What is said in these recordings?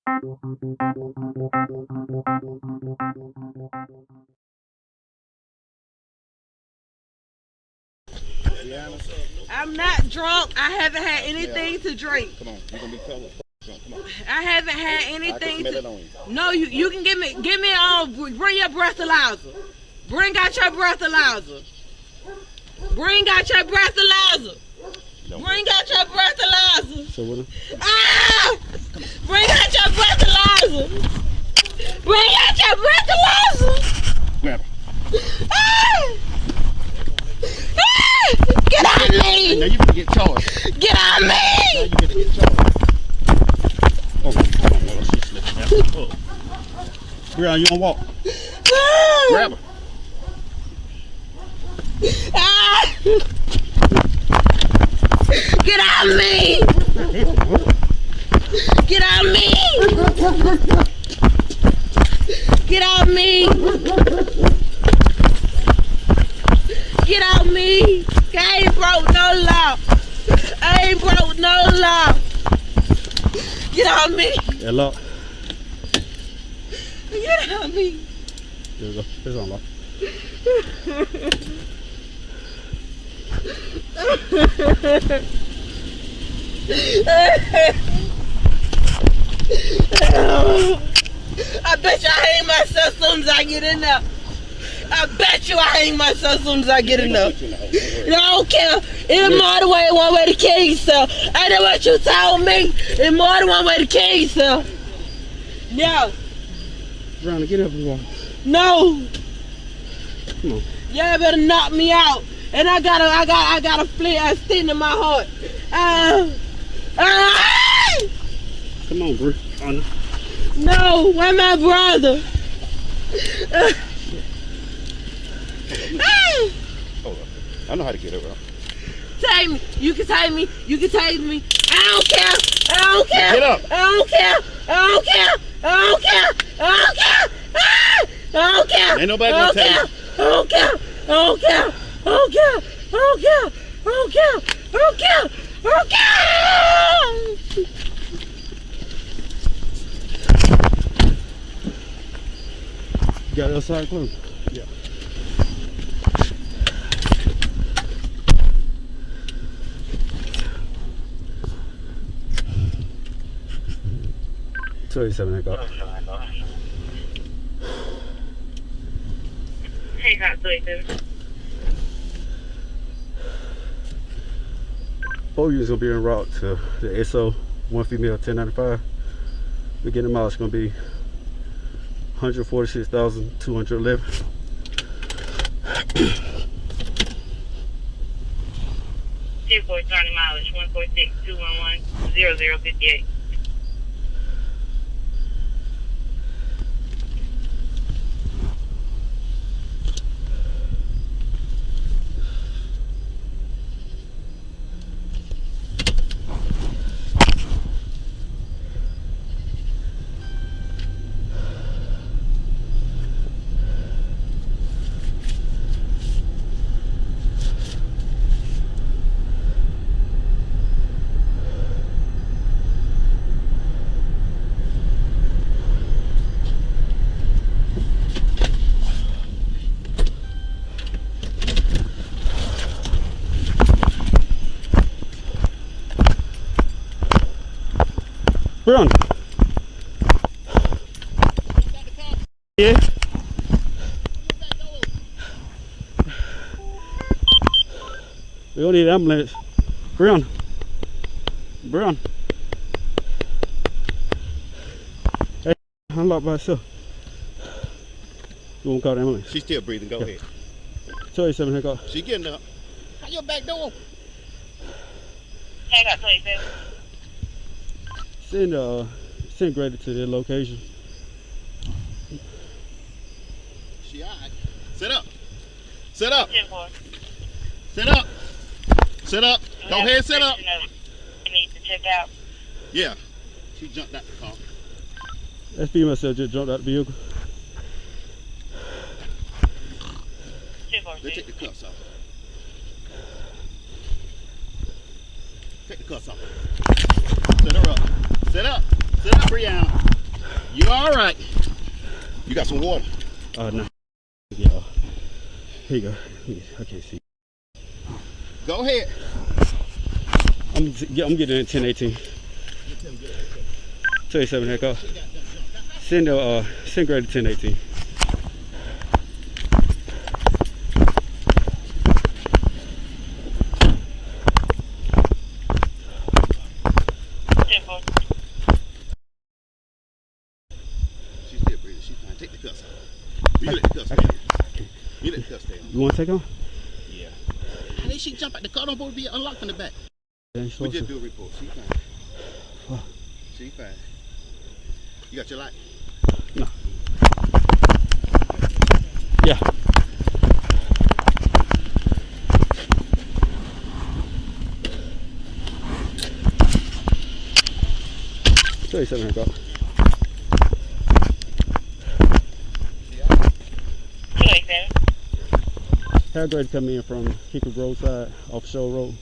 I'm not drunk. I haven't had anything to drink. Come on, you're gonna be covered. Come on. I haven't had anything I can smell it on you. No, you can give me bring your breathalyzer. Bring out your breathalyzer. Bring out your breathalyzer. Bring out your breathalyzer. So what? Ah! Bring out your breathalyzer. Bring out your breathalyzer. Grab her. Ah! Ah! Get out of me! Now you gonna get charged. Get out of me! Now you gonna get charged. Oh, she's slipping. Oh. Brianna, you gonna walk? Ah! Grab her. Ah! Get out of me! Get out of me! Get out of me! Get out of me! I ain't broke no law. I ain't broke no law. Get out of me! Yeah, lock. Get out of me! There we go. It's on lock. I bet you I hang myself as soon as I get in there. I bet you I hang myself as soon as I get in there. I don't care. It's more than one way to kill yourself. I know what you told me. It's more than one way to kill yourself. Yeah. Brianna, get up and walk. No. Come on. Y'all better knock me out. And I got a sting in my heart. Come on, Brianna. No, where my brother? Hold up. I know how to get her up. Take me. You can take me. You can take me. I don't care. I don't care. Get up. I don't care. I don't care. I don't care. I don't care. I don't care. Ain't nobody gonna tell you. I don't care. I don't care. I don't care. I don't care. I don't care. I don't care. I don't care. You got the outside closed? Yeah. Hancock. Hancock 27. 4 units gonna be en route to the SO, one female, 1095. We're getting them out. It's gonna be 146,211. 10-4 starting mileage 146-211-0058. Brianna. Yeah. We don't need an ambulance. Brianna. Brianna. Hey, I'm locked by myself. You won't call the ambulance. She's still breathing. Go ahead. 27 Hancock. She getting up. How your back door? Hancock 27. Send Grady to their location. She alright. Sit up. Sit up. 10-4. Sit up. Sit up. Go ahead, sit up. You need to check out. Yeah. She jumped out the car. That female just jumped out the vehicle. 10-4. Let's take the cuffs off. Take the cuffs off. Sit her up. Sit up. Sit up, Brianna. You all right? You got some water? No. Yeah. Here you go. I can't see. Go ahead. I'm getting in 1018. 27 Hancock. Send grade to 1018. She's still breathing. She's fine. Take the cuffs out. You let the cuffs stay. You let the cuffs stay. You want to take on? Yeah. How did she jump out the car? Don't supposed to be unlocked from the back. We just do a report. She's fine. Oh. She's fine. You got your light? No. Yeah. Hancock. Hair grade coming in from Hickory Grove side off Show Road.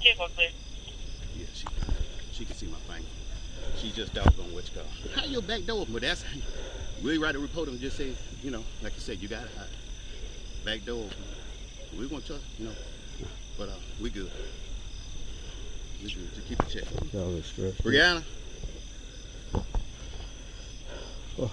Yeah, she can see my finger. She just doggone what you call. How your back door open? But that's we write a report and just say, you know, like you said, you got a back door open. We want to, you know, but we good. We good. Just keep it check. Y'all look stressed. Brianna. Oh.